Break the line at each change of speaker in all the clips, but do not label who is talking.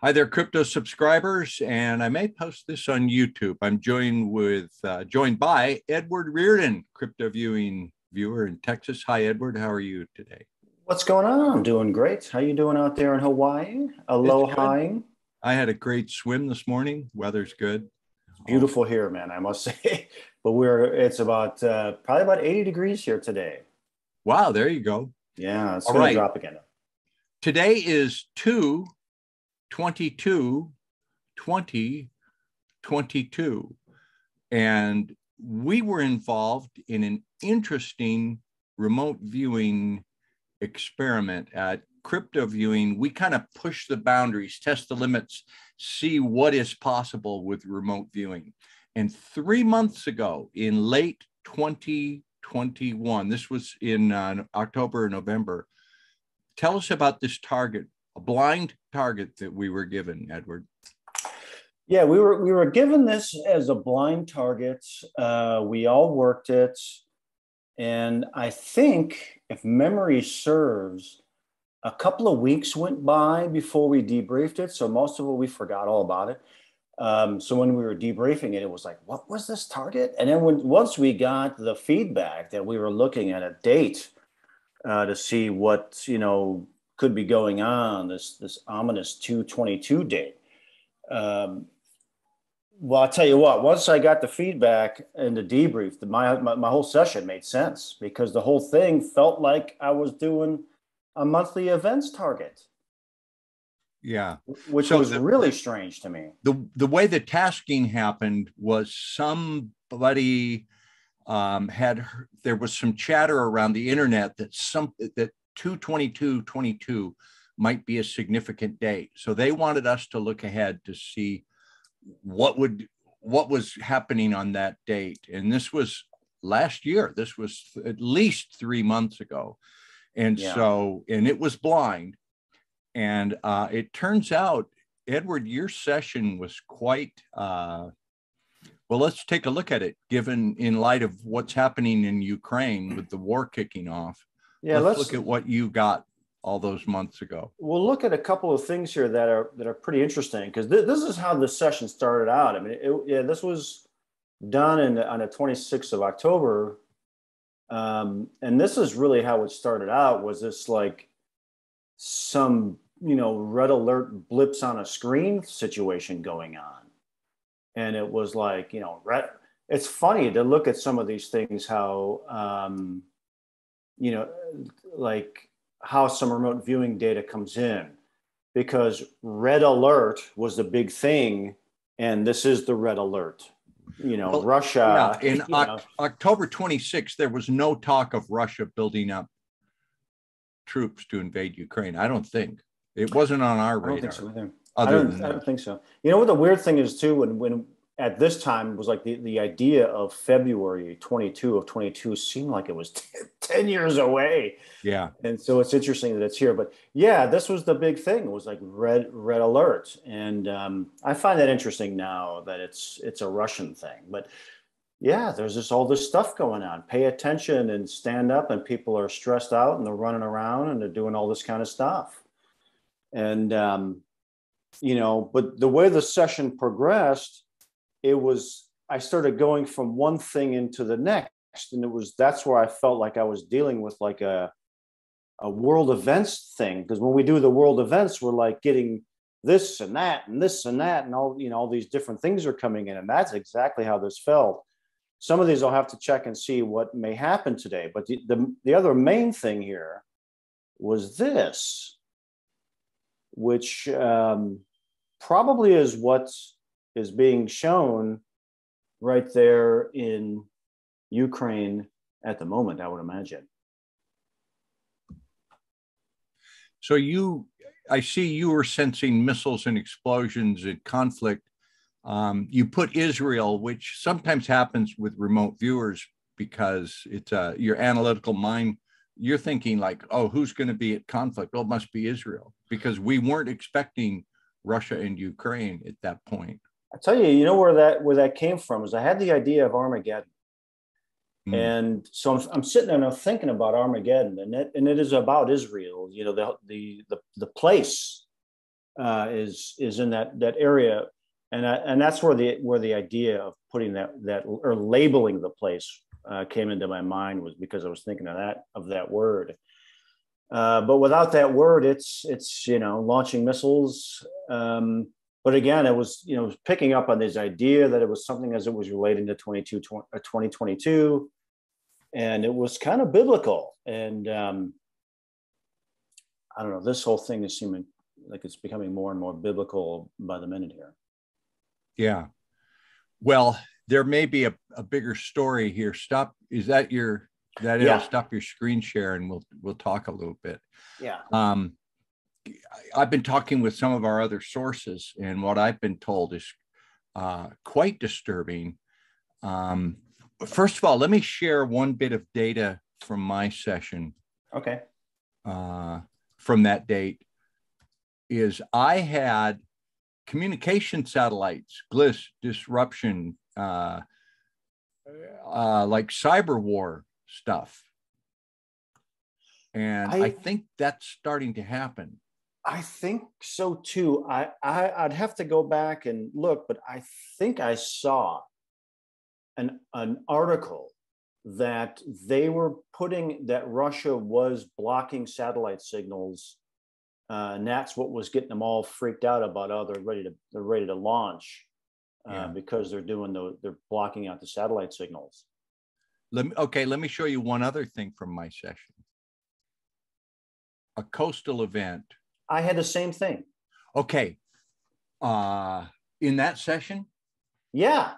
Hi there, crypto subscribers, and I may post this on YouTube. I'm joined by Edward Reardon, CryptoViewing viewer in Texas. Hi, Edward. How are you today?
What's going on? I'm doing great. How you doing out there in Hawaii?
It's good.
Aloha.
I had a great swim this morning. Weather's good.
It's
Oh,
beautiful here, man, I must say. But it's about probably about 80 degrees here today.
wow, there you go.
Yeah, it's
All
going to
right.
drop again.
Today is 2/22/2022, and we were involved in an interesting remote viewing experiment at CryptoViewing. We kind of push the boundaries, test the limits, see what is possible with remote viewing. And 3 months ago, in late 2021, this was in October or November. Tell us about this target, a blind target that we were given, Edward.
Yeah, we were given this as a blind target. We all worked it. And I think, if memory serves, a couple of weeks went by before we debriefed it. So most of it, we forgot all about it. So when we were debriefing it, it was like, what was this target? And then once we got the feedback that we were looking at a date to see what, could be going on, this ominous 2/22 date. Well, I'll tell you what, once I got the feedback and the debrief, my whole session made sense because the whole thing felt like I was doing a monthly events target.
Yeah.
Which was really strange to me.
The way the tasking happened was somebody there was some chatter around the internet that 2/22/22 might be a significant date. So they wanted us to look ahead to see what was happening on that date. And this was last year. This was at least 3 months ago. And and it was blind. And it turns out, Edward, your session was quite, well, let's take a look at it, given in light of what's happening in Ukraine with the war kicking off.
Yeah,
let's look at what you got all those months ago.
We'll look at a couple of things here that are pretty interesting, because this is how the session started out. I mean, this was done on the 26th of October. And this is really how it started out, was this like some, red alert blips on a screen situation going on. And it was like, it's funny to look at some of these things, how, like how some remote viewing data comes in, because red alert was the big thing. And this is the red alert, well, Russia.
Yeah, in October 26th, there was no talk of Russia building up troops to invade Ukraine. I don't think. It wasn't on our radar.
I don't think so either. I don't think so. You know what the weird thing is too, when at this time was like the idea of February 22 of 22 seemed like it was 10 years away.
Yeah.
And so it's interesting that it's here. But yeah, this was the big thing. It was like red alert. And I find that interesting now that it's a Russian thing. But yeah, there's all this stuff going on. Pay attention and stand up, and people are stressed out and they're running around and they're doing all this kind of stuff. And, but the way the session progressed, I started going from one thing into the next. And that's where I felt like I was dealing with like a world events thing. Because when we do the world events, we're like getting this and that and this and that, and all these different things are coming in. And that's exactly how this felt. Some of these I'll have to check and see what may happen today. But the other main thing here was this, which probably is what is being shown right there in Ukraine at the moment, I would imagine.
So I see you were sensing missiles and explosions and conflict. You put Israel, which sometimes happens with remote viewers because it's your analytical mind. You're thinking like, oh, who's going to be at conflict? Well, it must be Israel, because we weren't expecting Russia and Ukraine at that point.
I tell you, where that came from is I had the idea of Armageddon. And so I'm sitting there and I'm thinking about Armageddon, and it is about Israel, the place is in that area, and that's where the idea of putting that or labeling the place came into my mind, was because I was thinking of that word. But without that word, it's launching missiles. But again, it was picking up on this idea that it was something as it was relating to 2022, and it was kind of biblical. And I don't know, this whole thing is seeming like it's becoming more and more biblical by the minute here.
Yeah. Well, there may be a bigger story here. Stop. Is that your? That
Yeah.
I'll stop your screen share and we'll talk a little bit.
Yeah.
I've been talking with some of our other sources, and what I've been told is quite disturbing. First of all, let me share one bit of data from my session.
Okay.
From that date is I had communication satellites, GLIS disruption, like cyber war stuff. And I think that's starting to happen.
I think so too. I'd have to go back and look, but I think I saw an article that they were that Russia was blocking satellite signals, and that's what was getting them all freaked out about. Oh, they're ready to launch, because they're blocking out the satellite signals.
Let me show you one other thing from my session. A coastal event.
I had the same thing.
Okay. In that session.
Yeah,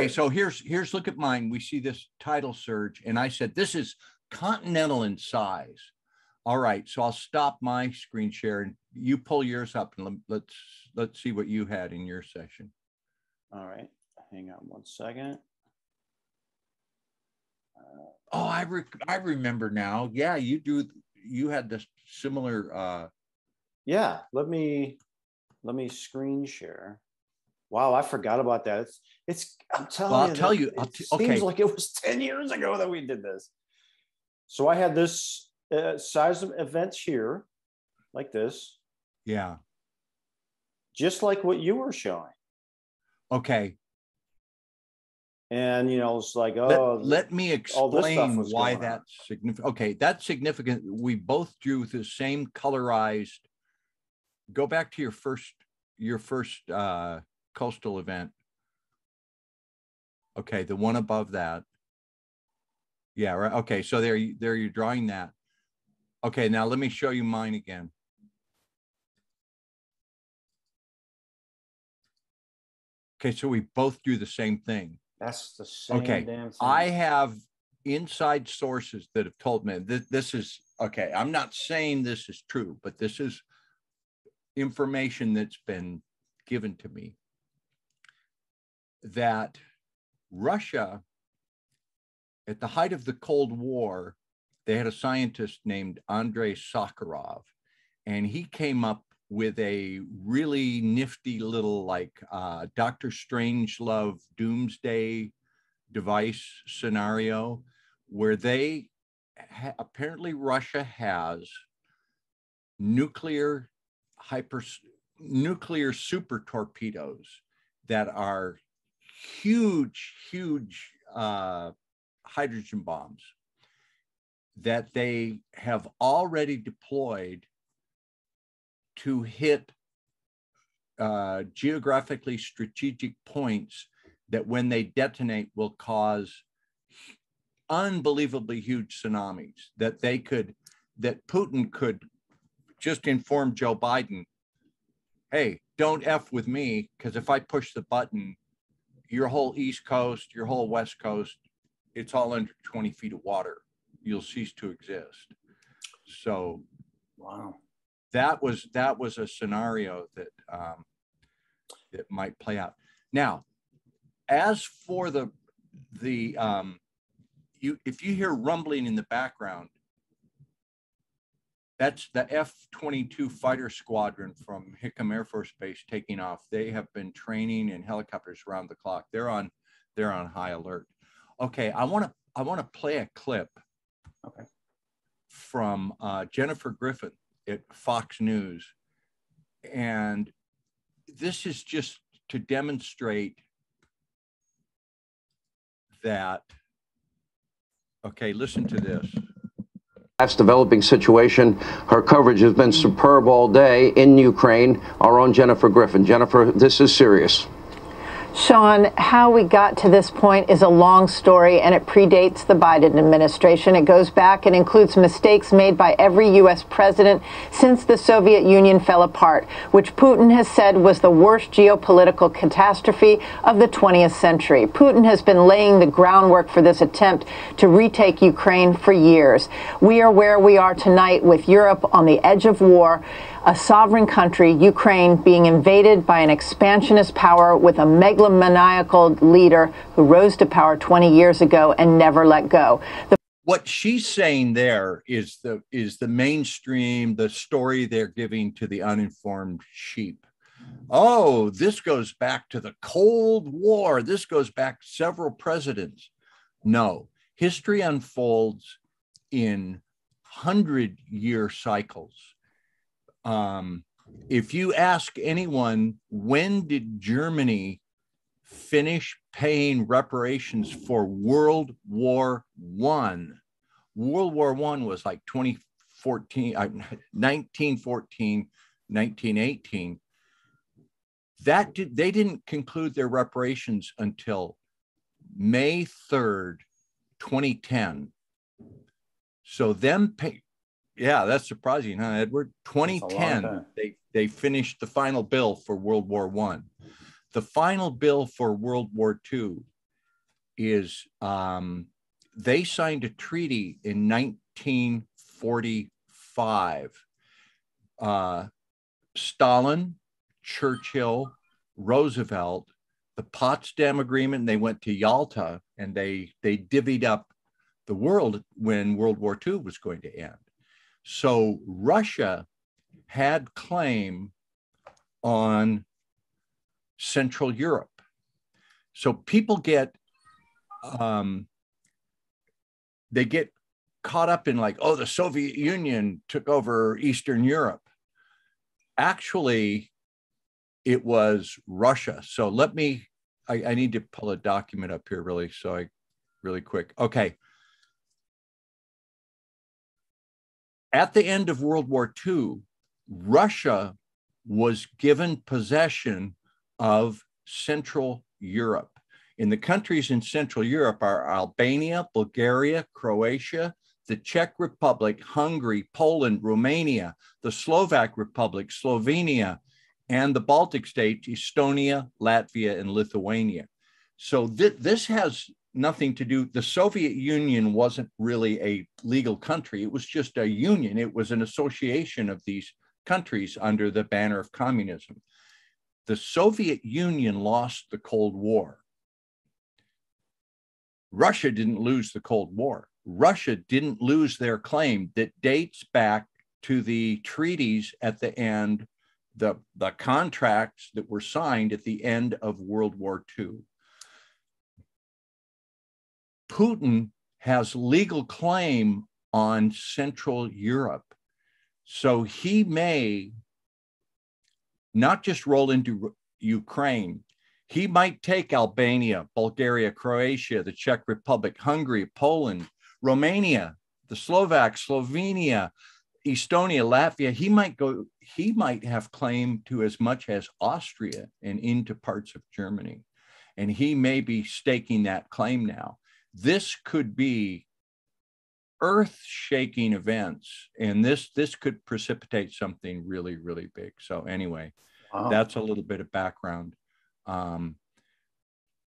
So here's look at mine. We see this tidal surge, and I said this is continental in size. All right, so I'll stop my screen share and you pull yours up, and let's see what you had in your session.
All right, hang on one second.
I remember now. Yeah, you had this similar.
Yeah, let me screen share. Wow, I forgot about that. I'm telling you. It seems like it was 10 years ago that we did this. So I had this size of events here, like this.
Yeah.
Just like what you were showing.
Okay.
And it's like,
let me explain why that's significant. Okay, that's significant. We both drew the same colorized. Go back to your first coastal event. Okay, the one above that. Yeah, right. Okay, so there you're drawing that. Okay, now let me show you mine again. Okay, so we both do the same thing.
That's the same damn thing.
I have inside sources that have told me this is okay. I'm not saying this is true, but this is information that's been given to me, that Russia, at the height of the Cold War, they had a scientist named Andrei Sakharov, and he came up with a really nifty little Dr. Strangelove doomsday device scenario where apparently Russia has nuclear super torpedoes that are huge hydrogen bombs that they have already deployed to hit geographically strategic points that when they detonate will cause unbelievably huge tsunamis, that Putin could just inform Joe Biden, hey, don't F with me, because if I push the button, your whole East Coast, your whole West Coast, it's all under 20 feet of water. You'll cease to exist. So,
wow. That
was a scenario that might play out. Now, as for if you hear rumbling in the background, that's the F-22 fighter squadron from Hickam Air Force Base taking off. They have been training in helicopters around the clock. They're on high alert. Okay, I want to play a clip.
Okay.
From Jennifer Griffin at Fox News, And this is just to demonstrate that, okay, listen to this.
Fast developing situation. Her coverage has been superb all day in Ukraine. Our own Jennifer Griffin. Jennifer, this is serious.
Sean, how we got to this point is a long story, and it predates the Biden administration. It goes back and includes mistakes made by every U.S. president since the Soviet Union fell apart, which Putin has said was the worst geopolitical catastrophe of the 20th century. Putin has been laying the groundwork for this attempt to retake Ukraine for years. We are where we are tonight, with Europe on the edge of war, a sovereign country, Ukraine, being invaded by an expansionist power with a megalomaniacal leader who rose to power 20 years ago and never let go.
What she's saying there is the mainstream, the story they're giving to the uninformed sheep. Oh, this goes back to the Cold War. This goes back several presidents. No, history unfolds in 100-year cycles. If you ask anyone, when did Germany finish paying reparations for World War I? World War I was like 1914, 1918. They didn't conclude their reparations until May 3rd, 2010. So yeah, that's surprising, huh, Edward? 2010, they finished the final bill for World War I. The final bill for World War II is, they signed a treaty in 1945. Stalin, Churchill, Roosevelt, the Potsdam Agreement, and they went to Yalta, and they divvied up the world when World War II was going to end. So Russia had claim on Central Europe. So people get caught up in like, oh, the Soviet Union took over Eastern Europe. Actually, it was Russia. So I need to pull a document up here really quick. Okay. At the end of World War II, Russia was given possession of Central Europe. And the countries in Central Europe are Albania, Bulgaria, Croatia, the Czech Republic, Hungary, Poland, Romania, the Slovak Republic, Slovenia, and the Baltic states, Estonia, Latvia, and Lithuania. So this has nothing to do. The Soviet Union wasn't really a legal country. It was just a union. It was an association of these countries under the banner of communism. The Soviet Union lost the Cold War. Russia didn't lose the Cold War. Russia didn't lose their claim that dates back to the treaties at the end, the contracts that were signed at the end of World War II. Putin has legal claim on Central Europe. So he may not just roll into Ukraine. He might take Albania, Bulgaria, Croatia, the Czech Republic, Hungary, Poland, Romania, the Slovaks, Slovenia, Estonia, Latvia. He might have claim to as much as Austria and into parts of Germany. And he may be staking that claim now. This could be earth-shaking events, and this could precipitate something really, really big. So anyway, wow. That's a little bit of background.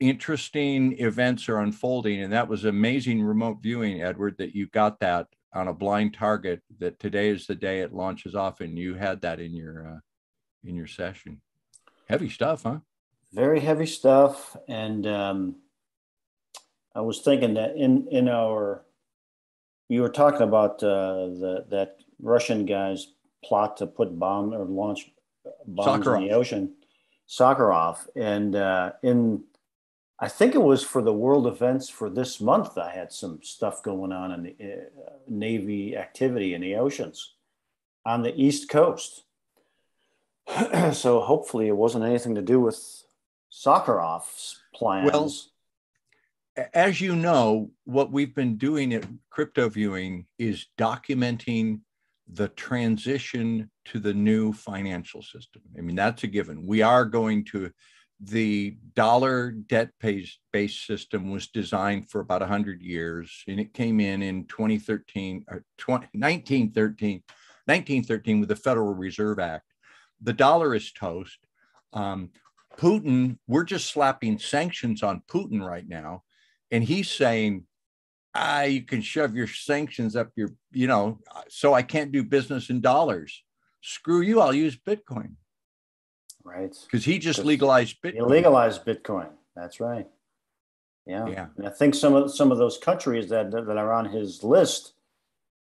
Interesting events are unfolding, and that was amazing remote viewing, Edward, that you got that on a blind target, that today is the day it launches off, and you had that in your session. Heavy stuff, huh? Very
heavy stuff. And I was thinking that in our, you were talking about that Russian guy's plot to put launch bombs in the ocean, Sakharov, and I think it was for the world events for this month, I had some stuff going on in the Navy activity in the oceans on the East Coast. So hopefully it wasn't anything to do with Sakharov's
Well,
plans.
as you know, what we've been doing at CryptoViewing is documenting the transition to the new financial system. I mean, that's a given. We are going to, the dollar debt-based system was designed for about 100 years, and it came in 2013, or 1913 with the Federal Reserve Act. The dollar is toast. Putin, we're just slapping sanctions on Putin right now. And he's saying, you can shove your sanctions up your, so I can't do business in dollars. Screw you, I'll use Bitcoin.
Right.
Because he just legalized Bitcoin.
He legalized Bitcoin. That's right. Yeah.
Yeah.
And I think some of those countries that are on his list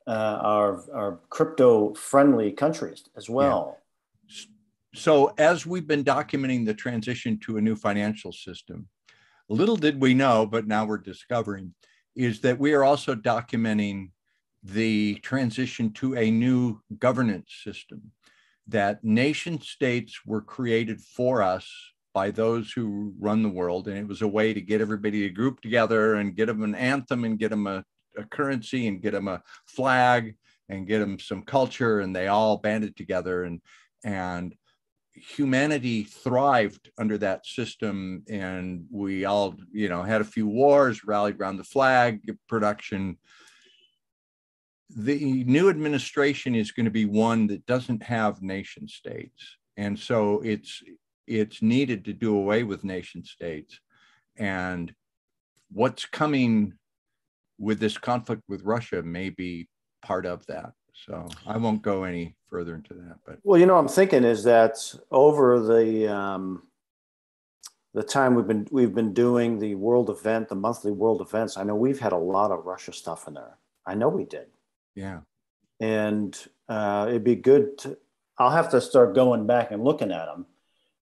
are crypto friendly countries as well.
Yeah. So as we've been documenting the transition to a new financial system, little did we know, but now we're discovering, is that we are also documenting the transition to a new governance system, that nation states were created for us by those who run the world. And it was a way to get everybody to group together and get them an anthem and get them a currency and get them a flag and get them some culture. And they all banded together, and humanity thrived under that system, and we all, had a few wars, rallied around the flag, production. The new administration is going to be one that doesn't have nation states, and so it's needed to do away with nation states. And what's coming with this conflict with Russia may be part of that. So I won't go any further into that. But
well, I'm thinking is that over the time we've been doing the world event, the monthly world events, I know we've had a lot of Russia stuff in there. I know we did.
Yeah.
And it'd be good I'll have to start going back and looking at them,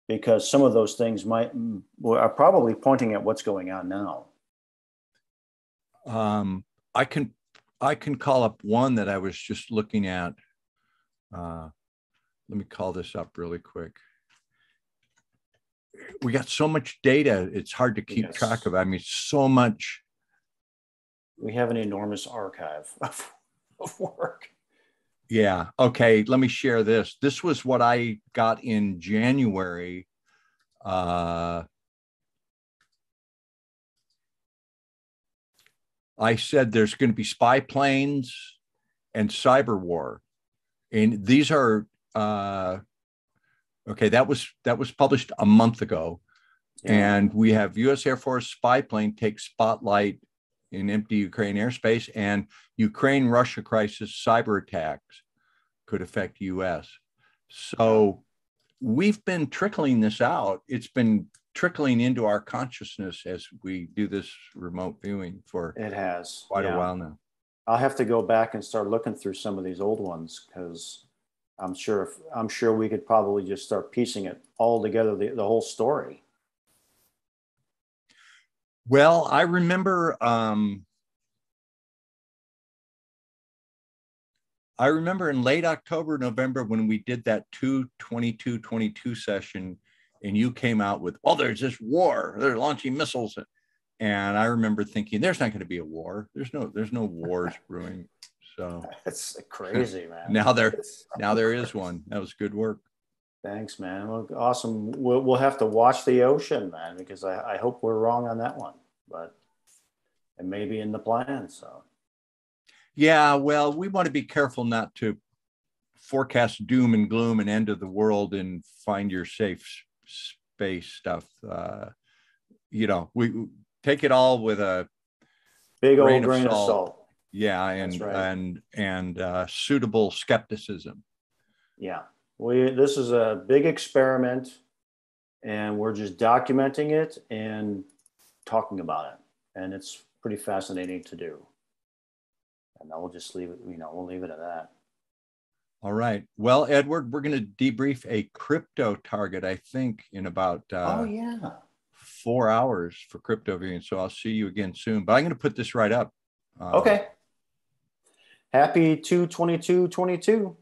because some of those things are probably pointing at what's going on now.
I can call up one that I was just looking at. Let me call this up really quick. We got so much data, it's hard to keep track of. I mean, so much.
We have an enormous archive of work.
Yeah. Okay. Let me share this. This was what I got in January. I said there's going to be spy planes and cyber war. And these are, okay, that was published a month ago. Yeah. And we have U.S. Air Force spy plane take spotlight in empty Ukraine airspace, and Ukraine-Russia crisis cyber attacks could affect U.S. So we've been trickling this out. It's been trickling into our consciousness as we do this remote viewing for quite a while now.
I'll have to go back and start looking through some of these old ones, because I'm sure we could probably just start piecing it all together, the whole story.
Well, I remember in late October, November, when we did that 2/22/22 session, and you came out with, well, there's this war, they're launching missiles. And I remember thinking, there's not going to be a war. There's no wars brewing. So
it's crazy, man.
Now there is one. That was good work.
Thanks, man. Well, awesome. We'll have to watch the ocean, man, because I hope we're wrong on that one, but it may be in the plan. So
yeah, well, we want to be careful not to forecast doom and gloom and end of the world and find your safe space stuff. We take it all with a
big old grain of salt.
Yeah, and suitable skepticism.
Yeah, this is a big experiment, and we're just documenting it and talking about it, and it's pretty fascinating to do. And we'll just leave it. We'll leave it at that.
All right. Well, Edward, we're going to debrief a crypto target, I think, in about 4 hours for CryptoViewing. So I'll see you again soon. But I'm going to put this right up.
Okay. Happy 2/22/22.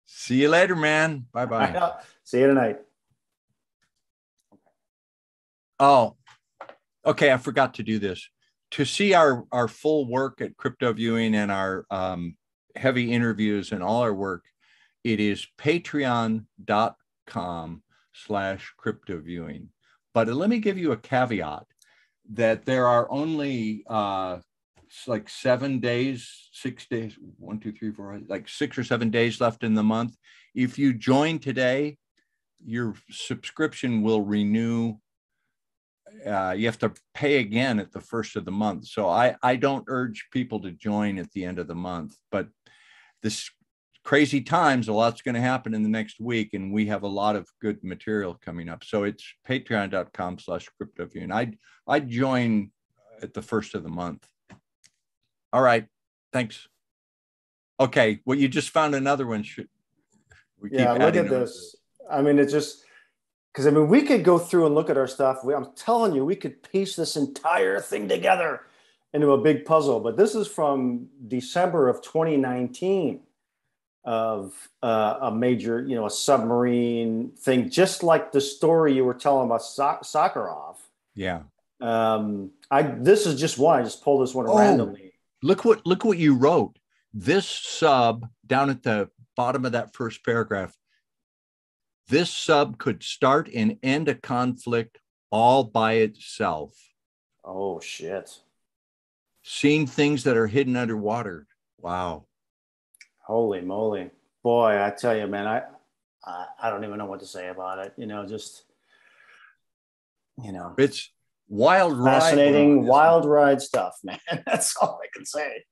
See you later, man. Bye-bye.
See you tonight.
Oh, okay. I forgot to do this. To see our full work at CryptoViewing and our heavy interviews and all our work, it is patreon.com/CryptoViewing. But let me give you a caveat that there are only like 7 days, 6 days, 1, 2, 3, 4, like 6 or 7 days left in the month. If you join today, your subscription will renew. You have to pay again at the first of the month. So I don't urge people to join at the end of the month, but this crazy times, a lot's going to happen in the next week. And we have a lot of good material coming up. So it's patreon.com/CryptoViewing. I'd join at the first of the month. All right. Thanks. Okay. Well, you just found another one.
Yeah, look at this. I mean, it's just, because I mean, we could go through and look at our stuff. I'm telling you, we could piece this entire thing together into a big puzzle. But this is from December of 2019 of a major, you know, a submarine thing, just like the story you were telling about Sakharov.
Yeah.
This is just one. I just pulled this one randomly.
Look what you wrote. This sub down at the bottom of that first paragraph. This sub could start and end a conflict all by itself.
Oh, shit.
Seeing things that are hidden underwater. Wow.
Holy moly. Boy, I tell you, man, I don't even know what to say about it. You know, just, you know.
It's wild ride.
Fascinating, wild ride stuff, man. That's all I can say.